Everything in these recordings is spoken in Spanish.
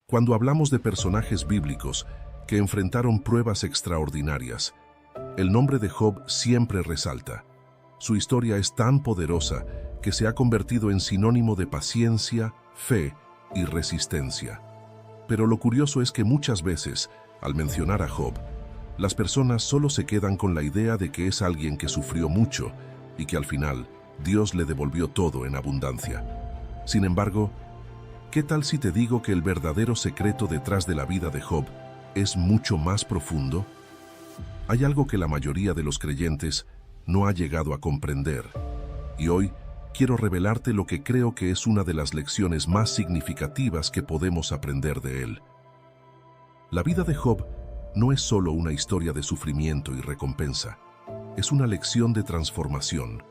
Cuando hablamos de personajes bíblicos que enfrentaron pruebas extraordinarias, el nombre de Job siempre resalta. Su historia es tan poderosa que se ha convertido en sinónimo de paciencia, fe y resistencia. Pero lo curioso es que muchas veces, al mencionar a Job, las personas solo se quedan con la idea de que es alguien que sufrió mucho y que al final Dios le devolvió todo en abundancia. Sin embargo, ¿qué tal si te digo que el verdadero secreto detrás de la vida de Job es mucho más profundo? Hay algo que la mayoría de los creyentes no ha llegado a comprender, y hoy quiero revelarte lo que creo que es una de las lecciones más significativas que podemos aprender de él. La vida de Job no es solo una historia de sufrimiento y recompensa, es una lección de transformación,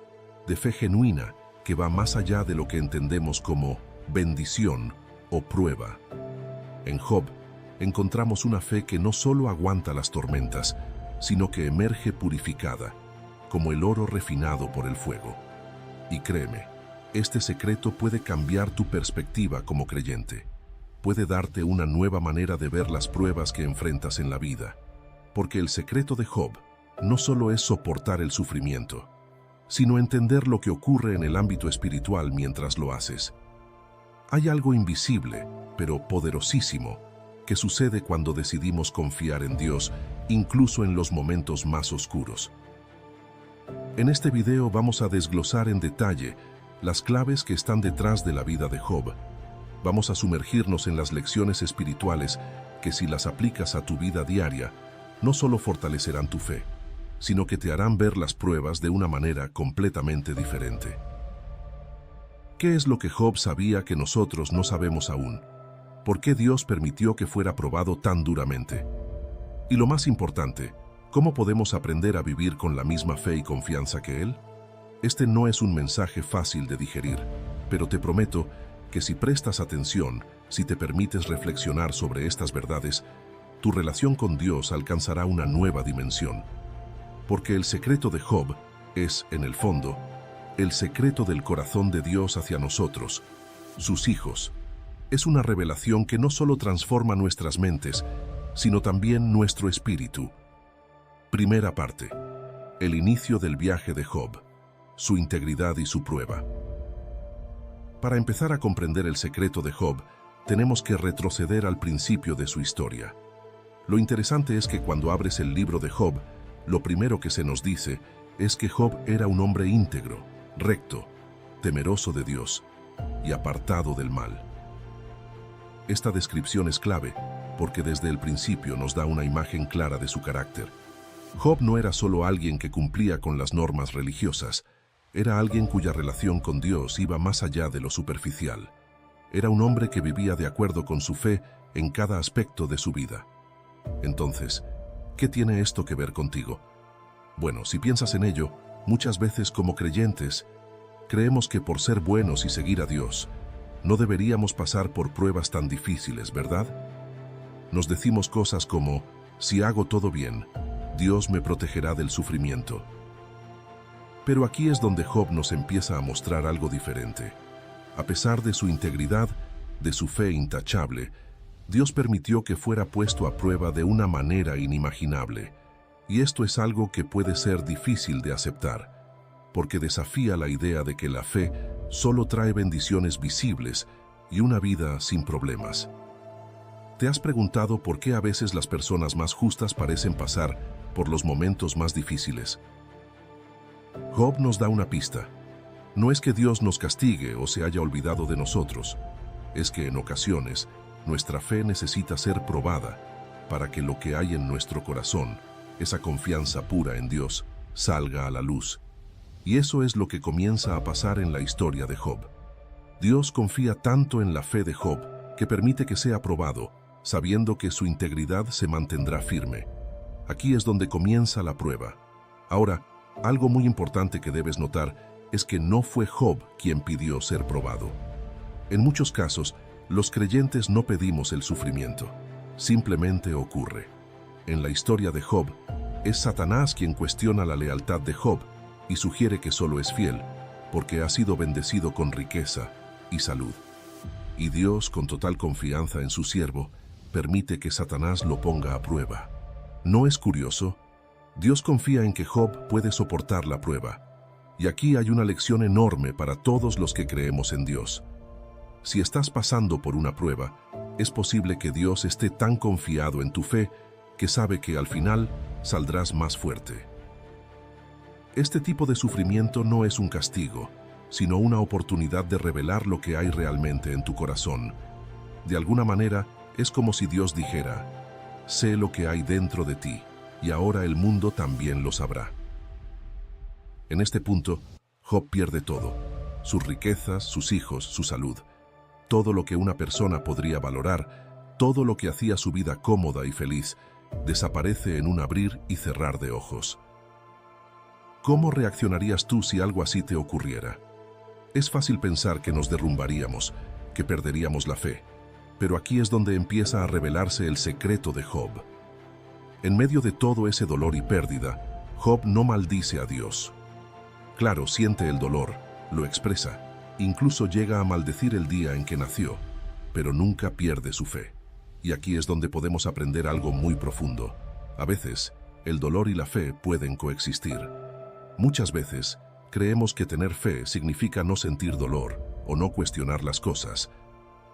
de fe genuina que va más allá de lo que entendemos como bendición o prueba. En Job encontramos una fe que no solo aguanta las tormentas, sino que emerge purificada, como el oro refinado por el fuego. Y créeme, este secreto puede cambiar tu perspectiva como creyente. Puede darte una nueva manera de ver las pruebas que enfrentas en la vida. Porque el secreto de Job no solo es soportar el sufrimiento, sino entender lo que ocurre en el ámbito espiritual mientras lo haces. Hay algo invisible, pero poderosísimo, que sucede cuando decidimos confiar en Dios, incluso en los momentos más oscuros. En este video vamos a desglosar en detalle las claves que están detrás de la vida de Job. Vamos a sumergirnos en las lecciones espirituales que, si las aplicas a tu vida diaria, no solo fortalecerán tu fe, sino que te harán ver las pruebas de una manera completamente diferente. ¿Qué es lo que Job sabía que nosotros no sabemos aún? ¿Por qué Dios permitió que fuera probado tan duramente? Y lo más importante, ¿cómo podemos aprender a vivir con la misma fe y confianza que Él? Este no es un mensaje fácil de digerir, pero te prometo que si prestas atención, si te permites reflexionar sobre estas verdades, tu relación con Dios alcanzará una nueva dimensión. Porque el secreto de Job es, en el fondo, el secreto del corazón de Dios hacia nosotros, sus hijos. Es una revelación que no solo transforma nuestras mentes, sino también nuestro espíritu. Primera parte. El inicio del viaje de Job, su integridad y su prueba. Para empezar a comprender el secreto de Job, tenemos que retroceder al principio de su historia. Lo interesante es que cuando abres el libro de Job, lo primero que se nos dice es que Job era un hombre íntegro, recto, temeroso de Dios y apartado del mal. Esta descripción es clave porque desde el principio nos da una imagen clara de su carácter. Job no era solo alguien que cumplía con las normas religiosas, era alguien cuya relación con Dios iba más allá de lo superficial. Era un hombre que vivía de acuerdo con su fe en cada aspecto de su vida. Entonces, ¿qué tiene esto que ver contigo? Bueno, si piensas en ello, muchas veces como creyentes, creemos que por ser buenos y seguir a Dios, no deberíamos pasar por pruebas tan difíciles, ¿verdad? Nos decimos cosas como, si hago todo bien, Dios me protegerá del sufrimiento. Pero aquí es donde Job nos empieza a mostrar algo diferente. A pesar de su integridad, de su fe intachable, Dios permitió que fuera puesto a prueba de una manera inimaginable. Y esto es algo que puede ser difícil de aceptar, porque desafía la idea de que la fe solo trae bendiciones visibles y una vida sin problemas. ¿Te has preguntado por qué a veces las personas más justas parecen pasar por los momentos más difíciles? Job nos da una pista. No es que Dios nos castigue o se haya olvidado de nosotros, es que en ocasiones nuestra fe necesita ser probada para que lo que hay en nuestro corazón, esa confianza pura en Dios, salga a la luz. Y eso es lo que comienza a pasar en la historia de Job. Dios confía tanto en la fe de Job que permite que sea probado, sabiendo que su integridad se mantendrá firme. Aquí es donde comienza la prueba. Ahora, algo muy importante que debes notar es que no fue Job quien pidió ser probado. En muchos casos, los creyentes no pedimos el sufrimiento, simplemente ocurre. En la historia de Job, es Satanás quien cuestiona la lealtad de Job y sugiere que solo es fiel, porque ha sido bendecido con riqueza y salud. Y Dios, con total confianza en su siervo, permite que Satanás lo ponga a prueba. ¿No es curioso? Dios confía en que Job puede soportar la prueba. Y aquí hay una lección enorme para todos los que creemos en Dios. Si estás pasando por una prueba, es posible que Dios esté tan confiado en tu fe que sabe que al final saldrás más fuerte. Este tipo de sufrimiento no es un castigo, sino una oportunidad de revelar lo que hay realmente en tu corazón. De alguna manera, es como si Dios dijera: sé lo que hay dentro de ti, y ahora el mundo también lo sabrá. En este punto, Job pierde todo: sus riquezas, sus hijos, su salud. Todo lo que una persona podría valorar, todo lo que hacía su vida cómoda y feliz, desaparece en un abrir y cerrar de ojos. ¿Cómo reaccionarías tú si algo así te ocurriera? Es fácil pensar que nos derrumbaríamos, que perderíamos la fe, pero aquí es donde empieza a revelarse el secreto de Job. En medio de todo ese dolor y pérdida, Job no maldice a Dios. Claro, siente el dolor, lo expresa, incluso llega a maldecir el día en que nació, pero nunca pierde su fe. Y aquí es donde podemos aprender algo muy profundo. A veces, el dolor y la fe pueden coexistir. Muchas veces, creemos que tener fe significa no sentir dolor o no cuestionar las cosas,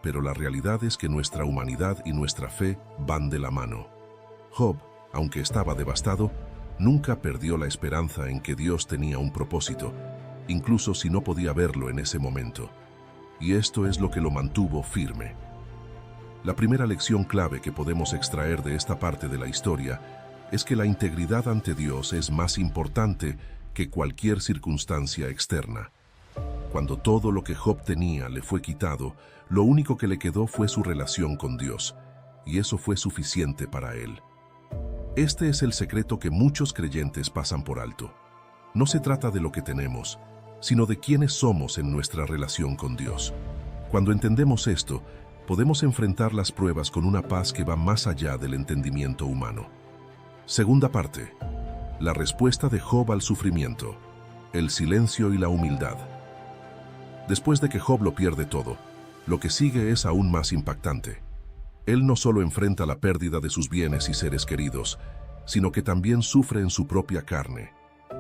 pero la realidad es que nuestra humanidad y nuestra fe van de la mano. Job, aunque estaba devastado, nunca perdió la esperanza en que Dios tenía un propósito, incluso si no podía verlo en ese momento. Y esto es lo que lo mantuvo firme. La primera lección clave que podemos extraer de esta parte de la historia es que la integridad ante Dios es más importante que cualquier circunstancia externa. Cuando todo lo que Job tenía le fue quitado, lo único que le quedó fue su relación con Dios, y eso fue suficiente para él. Este es el secreto que muchos creyentes pasan por alto. No se trata de lo que tenemos, sino de quiénes somos en nuestra relación con Dios. Cuando entendemos esto, podemos enfrentar las pruebas con una paz que va más allá del entendimiento humano. Segunda parte. La respuesta de Job al sufrimiento, el silencio y la humildad. Después de que Job lo pierde todo, lo que sigue es aún más impactante. Él no solo enfrenta la pérdida de sus bienes y seres queridos, sino que también sufre en su propia carne,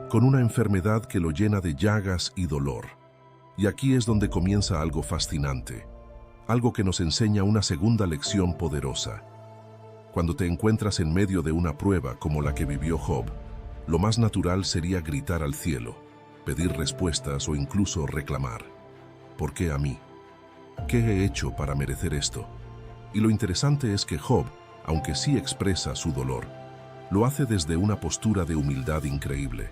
con una enfermedad que lo llena de llagas y dolor. Y aquí es donde comienza algo fascinante, algo que nos enseña una segunda lección poderosa. Cuando te encuentras en medio de una prueba como la que vivió Job, lo más natural sería gritar al cielo, pedir respuestas o incluso reclamar: ¿por qué a mí? ¿Qué he hecho para merecer esto? Y lo interesante es que Job, aunque sí expresa su dolor, lo hace desde una postura de humildad increíble.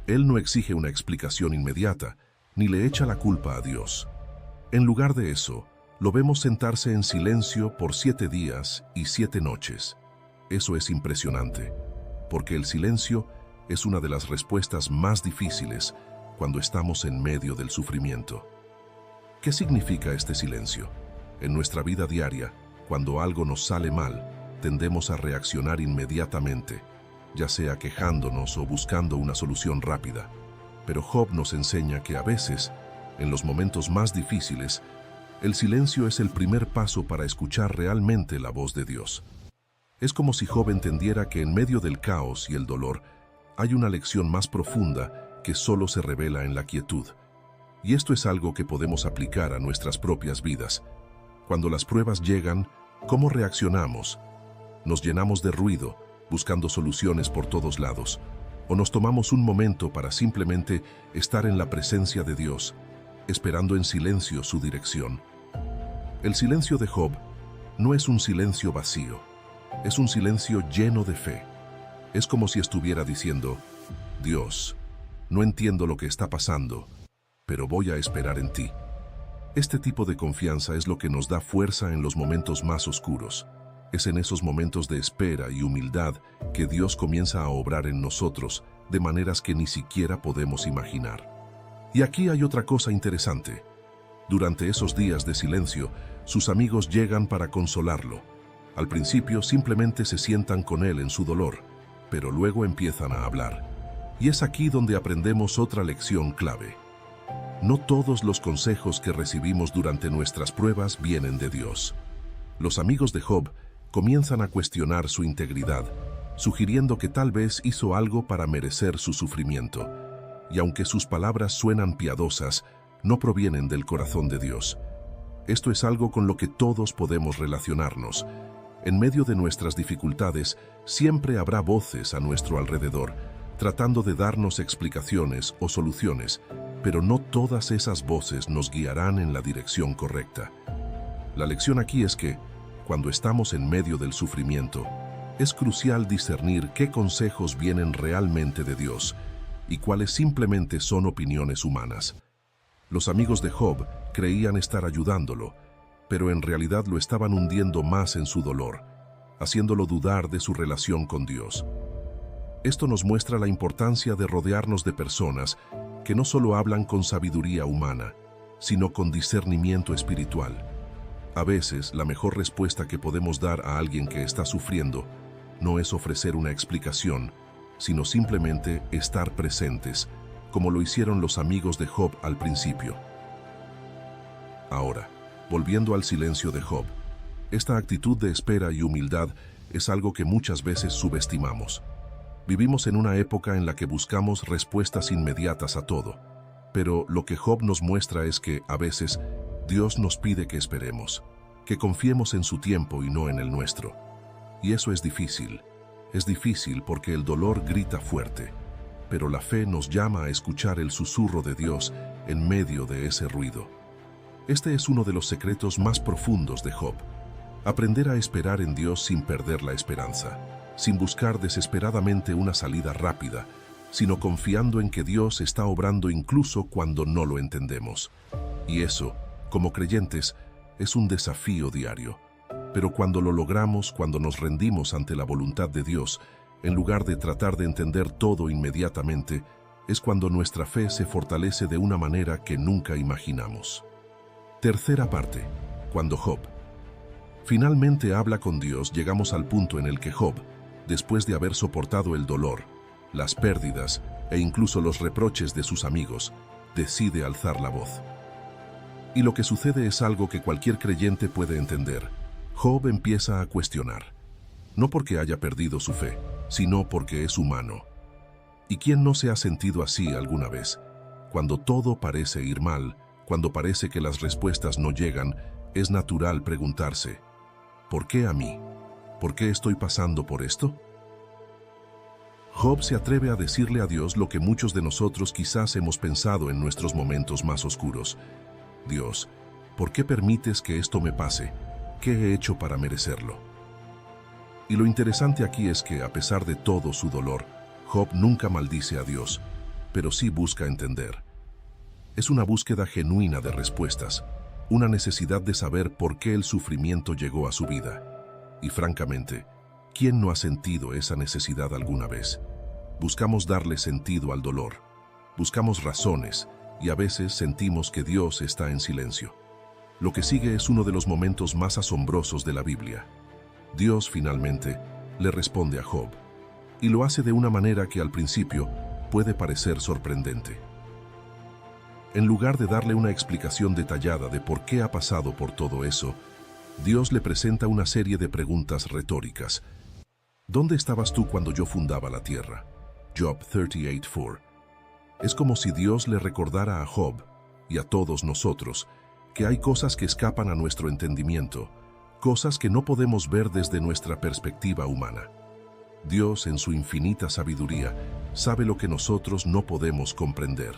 Él no exige una explicación inmediata, ni le echa la culpa a Dios. En lugar de eso, lo vemos sentarse en silencio por 7 días y 7 noches. Eso es impresionante, porque el silencio es una de las respuestas más difíciles cuando estamos en medio del sufrimiento. ¿Qué significa este silencio? En nuestra vida diaria, cuando algo nos sale mal, tendemos a reaccionar inmediatamente, ya sea quejándonos o buscando una solución rápida. Pero Job nos enseña que a veces, en los momentos más difíciles, el silencio es el primer paso para escuchar realmente la voz de Dios. Es como si Job entendiera que en medio del caos y el dolor hay una lección más profunda que solo se revela en la quietud. Y esto es algo que podemos aplicar a nuestras propias vidas. Cuando las pruebas llegan, ¿cómo reaccionamos? ¿Nos llenamos de ruido, buscando soluciones por todos lados? ¿O nos tomamos un momento para simplemente estar en la presencia de Dios, esperando en silencio su dirección? El silencio de Job no es un silencio vacío, es un silencio lleno de fe. Es como si estuviera diciendo: Dios, no entiendo lo que está pasando, pero voy a esperar en ti. Este tipo de confianza es lo que nos da fuerza en los momentos más oscuros. Es en esos momentos de espera y humildad que Dios comienza a obrar en nosotros de maneras que ni siquiera podemos imaginar. Y aquí hay otra cosa interesante. Durante esos días de silencio, sus amigos llegan para consolarlo. Al principio simplemente se sientan con él en su dolor, pero luego empiezan a hablar. Y es aquí donde aprendemos otra lección clave. No todos los consejos que recibimos durante nuestras pruebas vienen de Dios. Los amigos de Job comienzan a cuestionar su integridad, sugiriendo que tal vez hizo algo para merecer su sufrimiento. Y aunque sus palabras suenan piadosas, no provienen del corazón de Dios. Esto es algo con lo que todos podemos relacionarnos. En medio de nuestras dificultades, siempre habrá voces a nuestro alrededor, tratando de darnos explicaciones o soluciones, pero no todas esas voces nos guiarán en la dirección correcta. La lección aquí es que, cuando estamos en medio del sufrimiento, es crucial discernir qué consejos vienen realmente de Dios y cuáles simplemente son opiniones humanas. Los amigos de Job creían estar ayudándolo, pero en realidad lo estaban hundiendo más en su dolor, haciéndolo dudar de su relación con Dios. Esto nos muestra la importancia de rodearnos de personas que no solo hablan con sabiduría humana, sino con discernimiento espiritual. A veces, la mejor respuesta que podemos dar a alguien que está sufriendo no es ofrecer una explicación, sino simplemente estar presentes, como lo hicieron los amigos de Job al principio. Ahora, volviendo al silencio de Job, esta actitud de espera y humildad es algo que muchas veces subestimamos. Vivimos en una época en la que buscamos respuestas inmediatas a todo, pero lo que Job nos muestra es que, a veces, Dios nos pide que esperemos, que confiemos en su tiempo y no en el nuestro. Y eso es difícil. Es difícil porque el dolor grita fuerte, pero la fe nos llama a escuchar el susurro de Dios en medio de ese ruido. Este es uno de los secretos más profundos de Job. Aprender a esperar en Dios sin perder la esperanza, sin buscar desesperadamente una salida rápida, sino confiando en que Dios está obrando incluso cuando no lo entendemos. Y eso, como creyentes, es un desafío diario. Pero cuando lo logramos, cuando nos rendimos ante la voluntad de Dios, en lugar de tratar de entender todo inmediatamente, es cuando nuestra fe se fortalece de una manera que nunca imaginamos. Tercera parte. Cuando Job finalmente habla con Dios, llegamos al punto en el que Job, después de haber soportado el dolor, las pérdidas e incluso los reproches de sus amigos, decide alzar la voz. Y lo que sucede es algo que cualquier creyente puede entender. Job empieza a cuestionar, no porque haya perdido su fe, sino porque es humano. ¿Y quién no se ha sentido así alguna vez? Cuando todo parece ir mal, cuando parece que las respuestas no llegan, es natural preguntarse, ¿por qué a mí? ¿Por qué estoy pasando por esto? Job se atreve a decirle a Dios lo que muchos de nosotros quizás hemos pensado en nuestros momentos más oscuros. Dios, ¿por qué permites que esto me pase? ¿Qué he hecho para merecerlo? Y lo interesante aquí es que, a pesar de todo su dolor, Job nunca maldice a Dios, pero sí busca entender. Es una búsqueda genuina de respuestas, una necesidad de saber por qué el sufrimiento llegó a su vida. Y francamente, ¿quién no ha sentido esa necesidad alguna vez? Buscamos darle sentido al dolor, buscamos razones, y a veces sentimos que Dios está en silencio. Lo que sigue es uno de los momentos más asombrosos de la Biblia. Dios finalmente le responde a Job, y lo hace de una manera que al principio puede parecer sorprendente. En lugar de darle una explicación detallada de por qué ha pasado por todo eso, Dios le presenta una serie de preguntas retóricas. ¿Dónde estabas tú cuando yo fundaba la tierra? Job 38:4. Es como si Dios le recordara a Job, y a todos nosotros, que hay cosas que escapan a nuestro entendimiento, cosas que no podemos ver desde nuestra perspectiva humana. Dios, en su infinita sabiduría, sabe lo que nosotros no podemos comprender.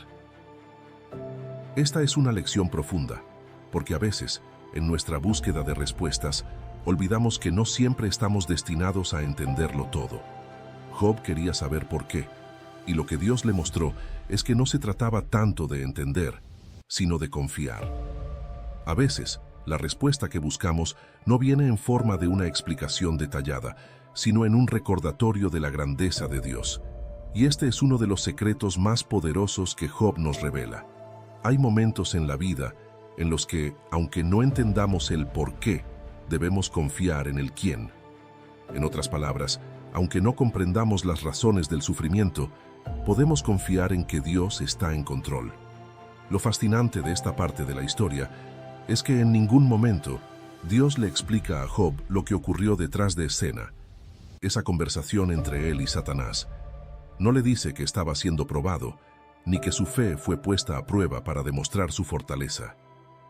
Esta es una lección profunda, porque a veces, en nuestra búsqueda de respuestas, olvidamos que no siempre estamos destinados a entenderlo todo. Job quería saber por qué, y lo que Dios le mostró es que no se trataba tanto de entender, sino de confiar. A veces, la respuesta que buscamos no viene en forma de una explicación detallada, sino en un recordatorio de la grandeza de Dios. Y este es uno de los secretos más poderosos que Job nos revela. Hay momentos en la vida en los que, aunque no entendamos el por qué, debemos confiar en el quién. En otras palabras, aunque no comprendamos las razones del sufrimiento, podemos confiar en que Dios está en control. Lo fascinante de esta parte de la historia es que en ningún momento Dios le explica a Job lo que ocurrió detrás de escena, esa conversación entre él y Satanás. No le dice que estaba siendo probado, ni que su fe fue puesta a prueba para demostrar su fortaleza.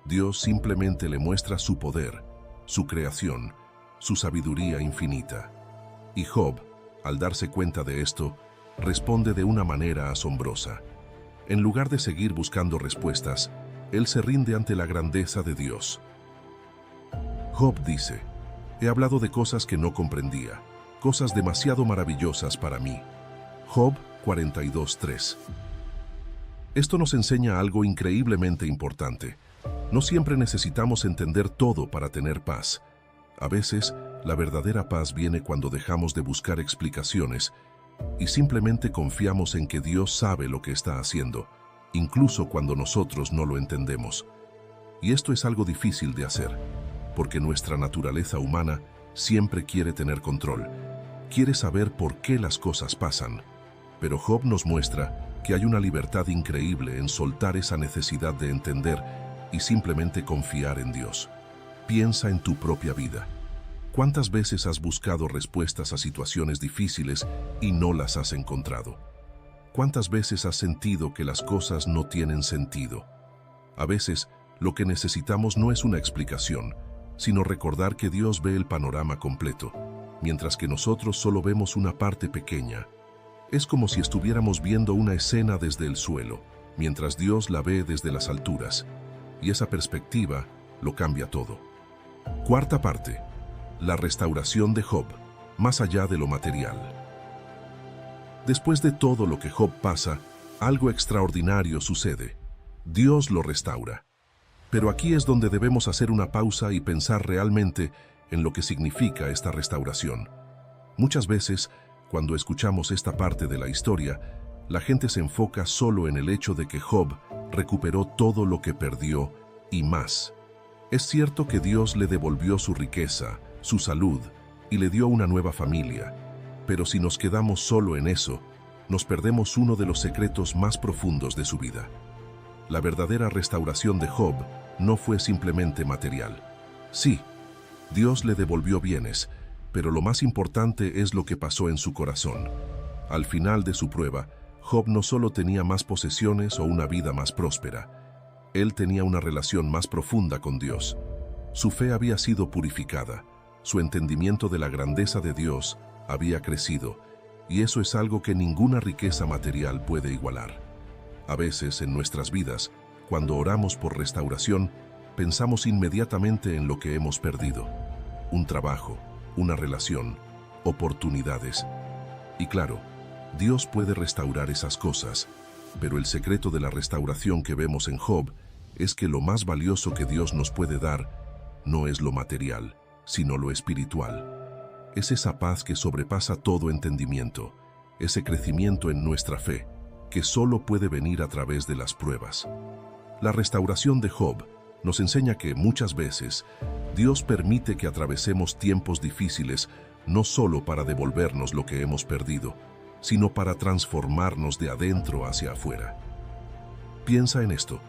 Dios simplemente le muestra su poder, su creación, su sabiduría infinita. Y Job, al darse cuenta de esto, responde de una manera asombrosa. En lugar de seguir buscando respuestas, él se rinde ante la grandeza de Dios. Job dice: he hablado de cosas que no comprendía, cosas demasiado maravillosas para mí. Job 42:3. Esto nos enseña algo increíblemente importante. No siempre necesitamos entender todo para tener paz. A veces, la verdadera paz viene cuando dejamos de buscar explicaciones y simplemente confiamos en que Dios sabe lo que está haciendo, incluso cuando nosotros no lo entendemos. Y esto es algo difícil de hacer, porque nuestra naturaleza humana siempre quiere tener control, quiere saber por qué las cosas pasan. Pero Job nos muestra que hay una libertad increíble en soltar esa necesidad de entender y simplemente confiar en Dios. Piensa en tu propia vida. ¿Cuántas veces has buscado respuestas a situaciones difíciles y no las has encontrado? ¿Cuántas veces has sentido que las cosas no tienen sentido? A veces, lo que necesitamos no es una explicación, sino recordar que Dios ve el panorama completo, mientras que nosotros solo vemos una parte pequeña. Es como si estuviéramos viendo una escena desde el suelo, mientras Dios la ve desde las alturas. Y esa perspectiva lo cambia todo. Cuarta parte: la restauración de Job, más allá de lo material. Después de todo lo que Job pasa, algo extraordinario sucede. Dios lo restaura. Pero aquí es donde debemos hacer una pausa y pensar realmente en lo que significa esta restauración. Muchas veces, cuando escuchamos esta parte de la historia, la gente se enfoca solo en el hecho de que Job recuperó todo lo que perdió y más. Es cierto que Dios le devolvió su riqueza, su salud y le dio una nueva familia, pero si nos quedamos solo en eso, nos perdemos uno de los secretos más profundos de su vida. La verdadera restauración de Job no fue simplemente material. Sí, Dios le devolvió bienes, pero lo más importante es lo que pasó en su corazón. Al final de su prueba, Job no solo tenía más posesiones o una vida más próspera, él tenía una relación más profunda con Dios. Su fe había sido purificada, su entendimiento de la grandeza de Dios había crecido, y eso es algo que ninguna riqueza material puede igualar. A veces en nuestras vidas, cuando oramos por restauración, pensamos inmediatamente en lo que hemos perdido: un trabajo, una relación, oportunidades. Y claro, Dios puede restaurar esas cosas, pero el secreto de la restauración que vemos en Job es que lo más valioso que Dios nos puede dar no es lo material, sino lo espiritual. Es esa paz que sobrepasa todo entendimiento, ese crecimiento en nuestra fe, que solo puede venir a través de las pruebas. La restauración de Job nos enseña que muchas veces Dios permite que atravesemos tiempos difíciles no solo para devolvernos lo que hemos perdido, sino para transformarnos de adentro hacia afuera. Piensa en esto.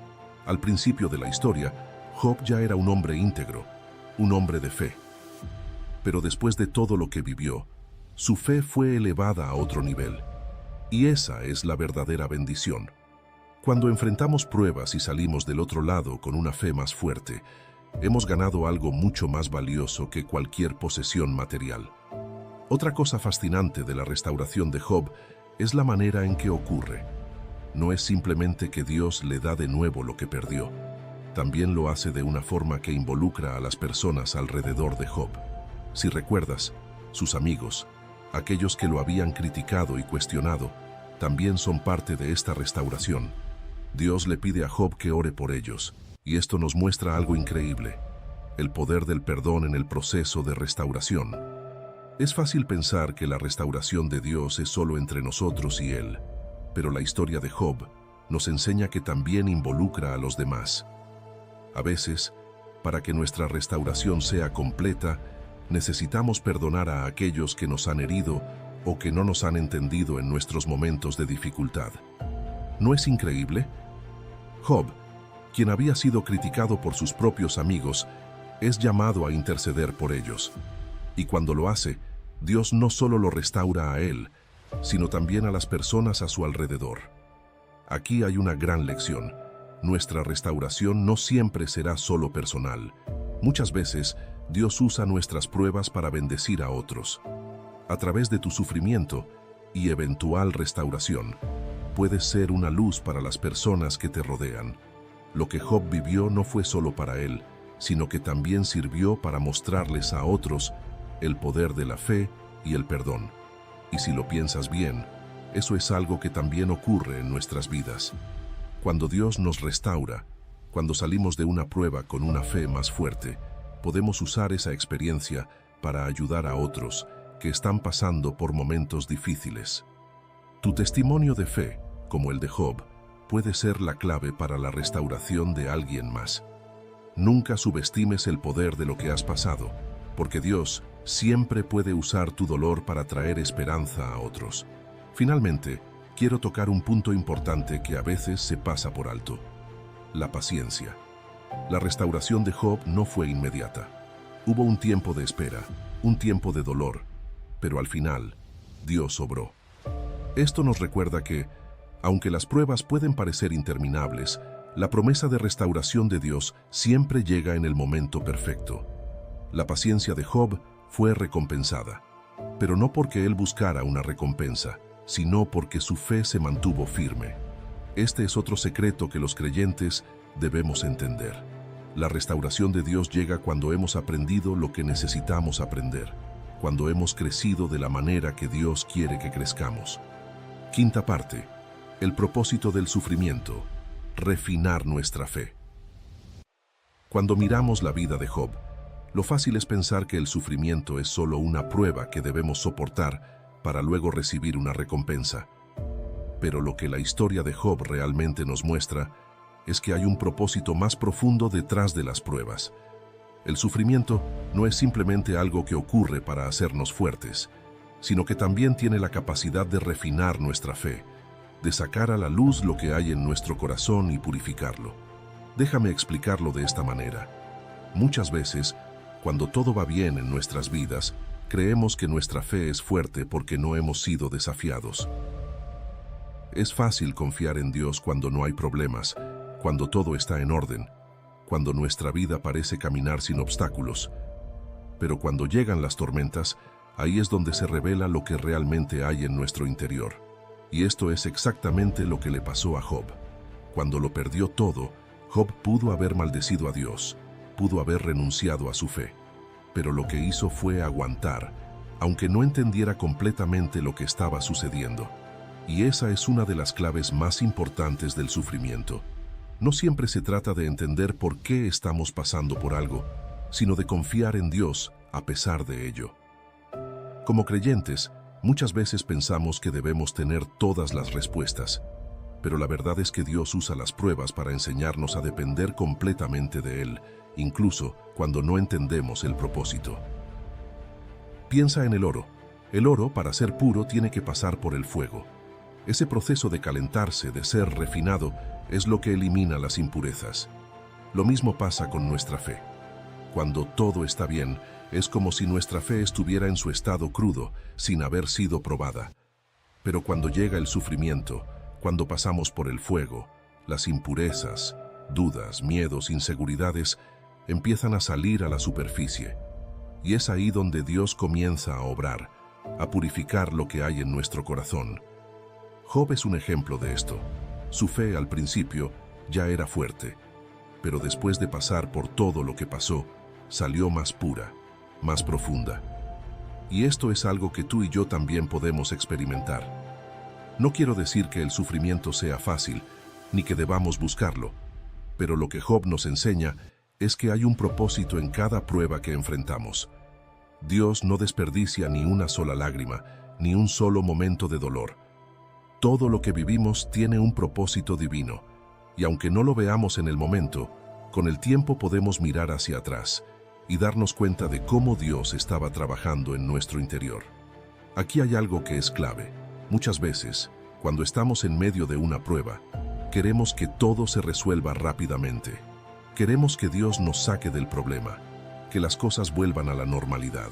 Al principio de la historia, Job ya era un hombre íntegro, un hombre de fe. Pero después de todo lo que vivió, su fe fue elevada a otro nivel. Y esa es la verdadera bendición. Cuando enfrentamos pruebas y salimos del otro lado con una fe más fuerte, hemos ganado algo mucho más valioso que cualquier posesión material. Otra cosa fascinante de la restauración de Job es la manera en que ocurre. No es simplemente que Dios le da de nuevo lo que perdió. También lo hace de una forma que involucra a las personas alrededor de Job. Si recuerdas, sus amigos, aquellos que lo habían criticado y cuestionado, también son parte de esta restauración. Dios le pide a Job que ore por ellos, y esto nos muestra algo increíble: el poder del perdón en el proceso de restauración. Es fácil pensar que la restauración de Dios es solo entre nosotros y Él, pero la historia de Job nos enseña que también involucra a los demás. A veces, para que nuestra restauración sea completa, necesitamos perdonar a aquellos que nos han herido o que no nos han entendido en nuestros momentos de dificultad. ¿No es increíble? Job, quien había sido criticado por sus propios amigos, es llamado a interceder por ellos. Y cuando lo hace, Dios no solo lo restaura a él, sino también a las personas a su alrededor. Aquí hay una gran lección. Nuestra restauración no siempre será solo personal. Muchas veces, Dios usa nuestras pruebas para bendecir a otros. A través de tu sufrimiento y eventual restauración, puedes ser una luz para las personas que te rodean. Lo que Job vivió no fue solo para él, sino que también sirvió para mostrarles a otros el poder de la fe y el perdón. Y si lo piensas bien, eso es algo que también ocurre en nuestras vidas. Cuando Dios nos restaura, cuando salimos de una prueba con una fe más fuerte, podemos usar esa experiencia para ayudar a otros que están pasando por momentos difíciles. Tu testimonio de fe, como el de Job, puede ser la clave para la restauración de alguien más. Nunca subestimes el poder de lo que has pasado, porque Dios siempre puede usar tu dolor para traer esperanza a otros. Finalmente, quiero tocar un punto importante que a veces se pasa por alto: la paciencia. La restauración de Job no fue inmediata. Hubo un tiempo de espera, un tiempo de dolor, pero al final, Dios obró. Esto nos recuerda que, aunque las pruebas pueden parecer interminables, la promesa de restauración de Dios siempre llega en el momento perfecto. La paciencia de Job fue recompensada, pero no porque él buscara una recompensa, sino porque su fe se mantuvo firme. Este es otro secreto que los creyentes debemos entender. La restauración de Dios llega cuando hemos aprendido lo que necesitamos aprender, cuando hemos crecido de la manera que Dios quiere que crezcamos. Quinta parte: el propósito del sufrimiento: refinar nuestra fe. Cuando miramos la vida de Job, lo fácil es pensar que el sufrimiento es solo una prueba que debemos soportar para luego recibir una recompensa. Pero lo que la historia de Job realmente nos muestra es que hay un propósito más profundo detrás de las pruebas. El sufrimiento no es simplemente algo que ocurre para hacernos fuertes, sino que también tiene la capacidad de refinar nuestra fe, de sacar a la luz lo que hay en nuestro corazón y purificarlo. Déjame explicarlo de esta manera. Muchas veces, cuando todo va bien en nuestras vidas, creemos que nuestra fe es fuerte porque no hemos sido desafiados. Es fácil confiar en Dios cuando no hay problemas, cuando todo está en orden, cuando nuestra vida parece caminar sin obstáculos. Pero cuando llegan las tormentas, ahí es donde se revela lo que realmente hay en nuestro interior. Y esto es exactamente lo que le pasó a Job. Cuando lo perdió todo, Job pudo haber maldecido a Dios, pudo haber renunciado a su fe. Pero lo que hizo fue aguantar, aunque no entendiera completamente lo que estaba sucediendo. Y esa es una de las claves más importantes del sufrimiento. No siempre se trata de entender por qué estamos pasando por algo, sino de confiar en Dios a pesar de ello. Como creyentes, muchas veces pensamos que debemos tener todas las respuestas, pero la verdad es que Dios usa las pruebas para enseñarnos a depender completamente de Él, incluso cuando no entendemos el propósito. Piensa en el oro. El oro, para ser puro, tiene que pasar por el fuego. Ese proceso de calentarse, de ser refinado, es lo que elimina las impurezas. Lo mismo pasa con nuestra fe. Cuando todo está bien, es como si nuestra fe estuviera en su estado crudo, sin haber sido probada. Pero cuando llega el sufrimiento, cuando pasamos por el fuego, las impurezas, dudas, miedos, inseguridades, empiezan a salir a la superficie. Y es ahí donde Dios comienza a obrar, a purificar lo que hay en nuestro corazón. Job es un ejemplo de esto. Su fe al principio ya era fuerte, pero después de pasar por todo lo que pasó, salió más pura, más profunda. Y esto es algo que tú y yo también podemos experimentar. No quiero decir que el sufrimiento sea fácil, ni que debamos buscarlo, pero lo que Job nos enseña es que hay un propósito en cada prueba que enfrentamos. Dios no desperdicia ni una sola lágrima, ni un solo momento de dolor. Todo lo que vivimos tiene un propósito divino, y aunque no lo veamos en el momento, con el tiempo podemos mirar hacia atrás y darnos cuenta de cómo Dios estaba trabajando en nuestro interior. Aquí hay algo que es clave. Muchas veces, cuando estamos en medio de una prueba, Queremos que todo se resuelva rápidamente. Queremos que Dios nos saque del problema, que las cosas vuelvan a la normalidad.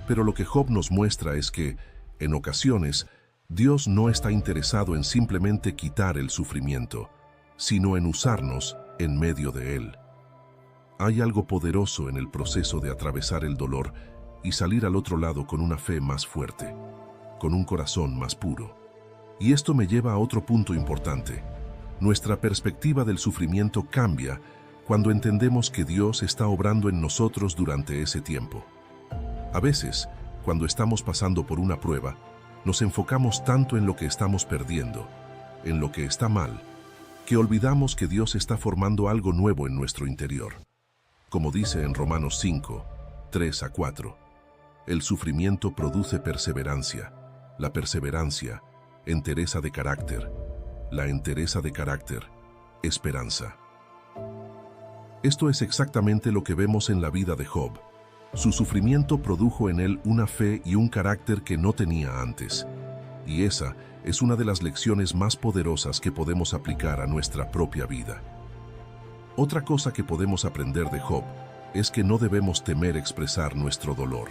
Pero lo que Job nos muestra es que, en ocasiones, Dios no está interesado en simplemente quitar el sufrimiento, sino en usarnos en medio de él. Hay algo poderoso en el proceso de atravesar el dolor y salir al otro lado con una fe más fuerte, con un corazón más puro. Y esto me lleva a otro punto importante. Nuestra perspectiva del sufrimiento cambia cuando entendemos que Dios está obrando en nosotros durante ese tiempo. A veces, cuando estamos pasando por una prueba, nos enfocamos tanto en lo que estamos perdiendo, en lo que está mal, que olvidamos que Dios está formando algo nuevo en nuestro interior. Como dice en Romanos 5, 3-4, el sufrimiento produce perseverancia, la perseverancia, entereza de carácter, la entereza de carácter, esperanza. Esto es exactamente lo que vemos en la vida de Job. Su sufrimiento produjo en él una fe y un carácter que no tenía antes. Y esa es una de las lecciones más poderosas que podemos aplicar a nuestra propia vida. Otra cosa que podemos aprender de Job es que no debemos temer expresar nuestro dolor.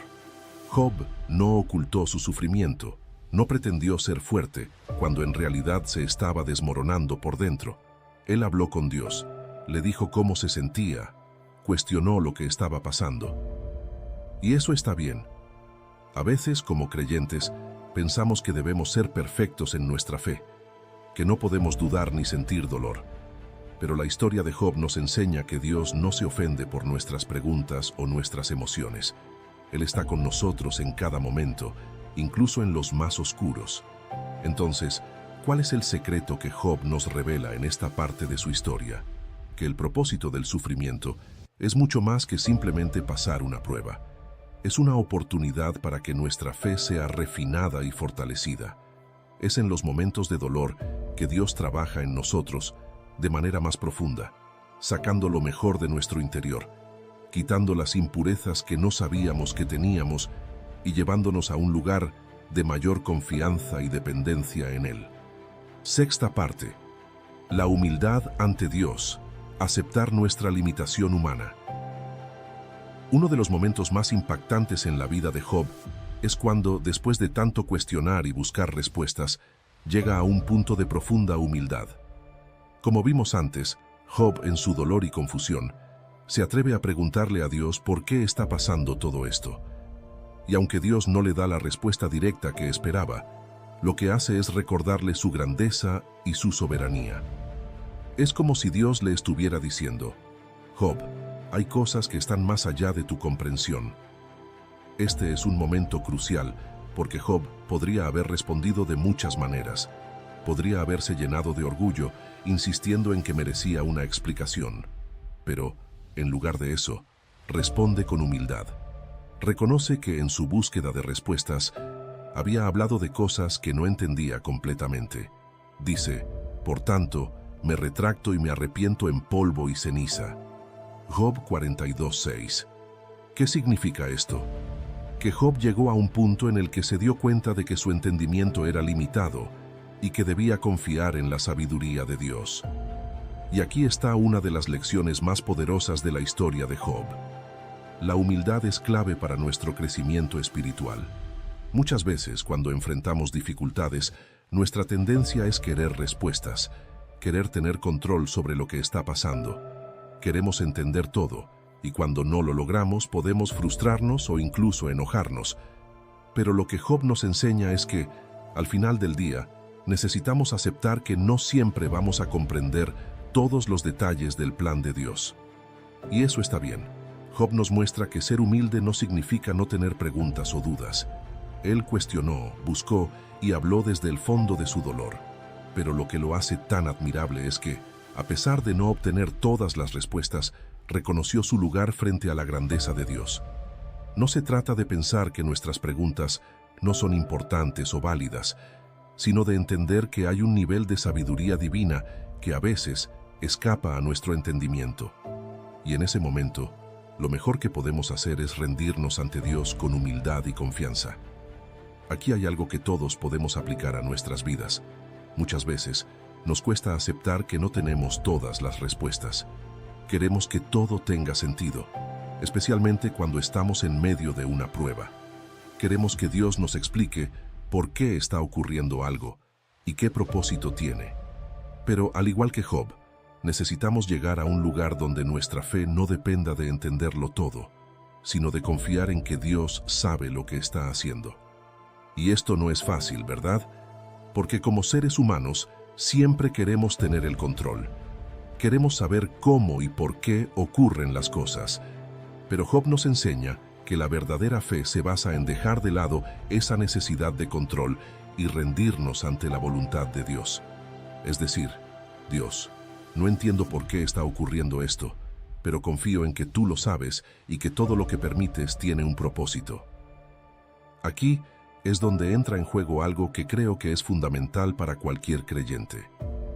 Job no ocultó su sufrimiento, no pretendió ser fuerte cuando en realidad se estaba desmoronando por dentro. Él habló con Dios, le dijo cómo se sentía, cuestionó lo que estaba pasando. Y eso está bien. A veces, como creyentes, pensamos que debemos ser perfectos en nuestra fe, que no podemos dudar ni sentir dolor. Pero la historia de Job nos enseña que Dios no se ofende por nuestras preguntas o nuestras emociones. Él está con nosotros en cada momento, incluso en los más oscuros. Entonces, ¿cuál es el secreto que Job nos revela en esta parte de su historia? Que el propósito del sufrimiento es mucho más que simplemente pasar una prueba. Es una oportunidad para que nuestra fe sea refinada y fortalecida. Es en los momentos de dolor que Dios trabaja en nosotros de manera más profunda, sacando lo mejor de nuestro interior, quitando las impurezas que no sabíamos que teníamos y llevándonos a un lugar de mayor confianza y dependencia en Él. Sexta parte. La humildad ante Dios. Aceptar nuestra limitación humana. Uno de los momentos más impactantes en la vida de Job es cuando, después de tanto cuestionar y buscar respuestas, llega a un punto de profunda humildad. Como vimos antes, Job, en su dolor y confusión, se atreve a preguntarle a Dios por qué está pasando todo esto. Y aunque Dios no le da la respuesta directa que esperaba, lo que hace es recordarle su grandeza y su soberanía. Es como si Dios le estuviera diciendo: Job, hay cosas que están más allá de tu comprensión. Este es un momento crucial, porque Job podría haber respondido de muchas maneras. Podría haberse llenado de orgullo, insistiendo en que merecía una explicación. Pero, en lugar de eso, responde con humildad. Reconoce que en su búsqueda de respuestas, había hablado de cosas que no entendía completamente. Dice: por tanto, me retracto y me arrepiento en polvo y ceniza. Job 42:6. ¿Qué significa esto? Que Job llegó a un punto en el que se dio cuenta de que su entendimiento era limitado y que debía confiar en la sabiduría de Dios. Y aquí está una de las lecciones más poderosas de la historia de Job. La humildad es clave para nuestro crecimiento espiritual. Muchas veces, cuando enfrentamos dificultades, nuestra tendencia es querer respuestas, querer tener control sobre lo que está pasando. Queremos entender todo, y cuando no lo logramos podemos frustrarnos o incluso enojarnos. Pero lo que Job nos enseña es que, al final del día, necesitamos aceptar que no siempre vamos a comprender todos los detalles del plan de Dios. Y eso está bien. Job nos muestra que ser humilde no significa no tener preguntas o dudas. Él cuestionó, buscó y habló desde el fondo de su dolor. Pero lo que lo hace tan admirable es que, a pesar de no obtener todas las respuestas, reconoció su lugar frente a la grandeza de Dios. No se trata de pensar que nuestras preguntas no son importantes o válidas, sino de entender que hay un nivel de sabiduría divina que a veces escapa a nuestro entendimiento. Y en ese momento, lo mejor que podemos hacer es rendirnos ante Dios con humildad y confianza. Aquí hay algo que todos podemos aplicar a nuestras vidas. Muchas veces, Nos cuesta aceptar que no tenemos todas las respuestas. Queremos que todo tenga sentido, especialmente cuando estamos en medio de una prueba. Queremos que Dios nos explique por qué está ocurriendo algo y qué propósito tiene. Pero, al igual que Job, necesitamos llegar a un lugar donde nuestra fe no dependa de entenderlo todo, sino de confiar en que Dios sabe lo que está haciendo. Y esto no es fácil, ¿verdad? Porque como seres humanos, siempre queremos tener el control. Queremos saber cómo y por qué ocurren las cosas. Pero Job nos enseña que la verdadera fe se basa en dejar de lado esa necesidad de control y rendirnos ante la voluntad de Dios. Es decir, Dios, no entiendo por qué está ocurriendo esto, pero confío en que tú lo sabes y que todo lo que permites tiene un propósito. Aquí es donde entra en juego algo que creo que es fundamental para cualquier creyente: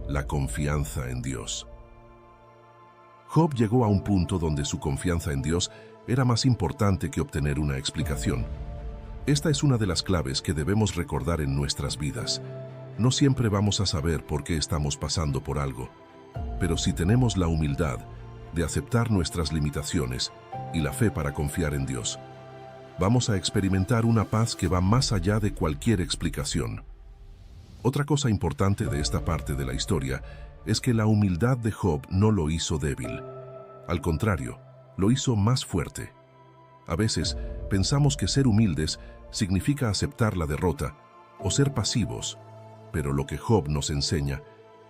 la confianza en Dios. Job llegó a un punto donde su confianza en Dios era más importante que obtener una explicación. Esta es una de las claves que debemos recordar en nuestras vidas. No siempre vamos a saber por qué estamos pasando por algo, pero si tenemos la humildad de aceptar nuestras limitaciones y la fe para confiar en Dios, vamos a experimentar una paz que va más allá de cualquier explicación. Otra cosa importante de esta parte de la historia es que la humildad de Job no lo hizo débil. Al contrario, lo hizo más fuerte. A veces pensamos que ser humildes significa aceptar la derrota o ser pasivos, pero lo que Job nos enseña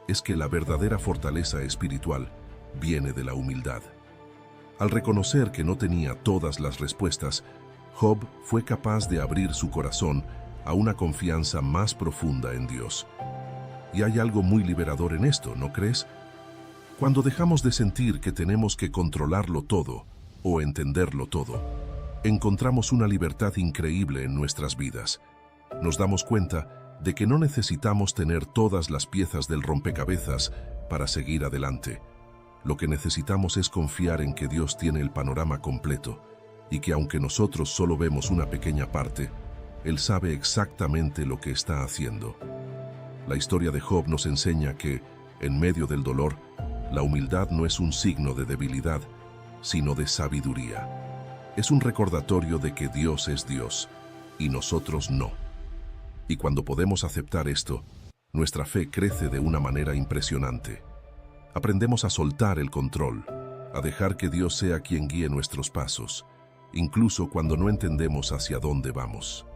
es que la verdadera fortaleza espiritual viene de la humildad. Al reconocer que no tenía todas las respuestas, Job fue capaz de abrir su corazón a una confianza más profunda en Dios. Y hay algo muy liberador en esto, ¿no crees? Cuando dejamos de sentir que tenemos que controlarlo todo o entenderlo todo, encontramos una libertad increíble en nuestras vidas. Nos damos cuenta de que no necesitamos tener todas las piezas del rompecabezas para seguir adelante. Lo que necesitamos es confiar en que Dios tiene el panorama completo y que aunque nosotros solo vemos una pequeña parte, Él sabe exactamente lo que está haciendo. La historia de Job nos enseña que, en medio del dolor, la humildad no es un signo de debilidad, sino de sabiduría. Es un recordatorio de que Dios es Dios y nosotros no. Y cuando podemos aceptar esto, nuestra fe crece de una manera impresionante. Aprendemos a soltar el control, a dejar que Dios sea quien guíe nuestros pasos, incluso cuando no entendemos hacia dónde vamos.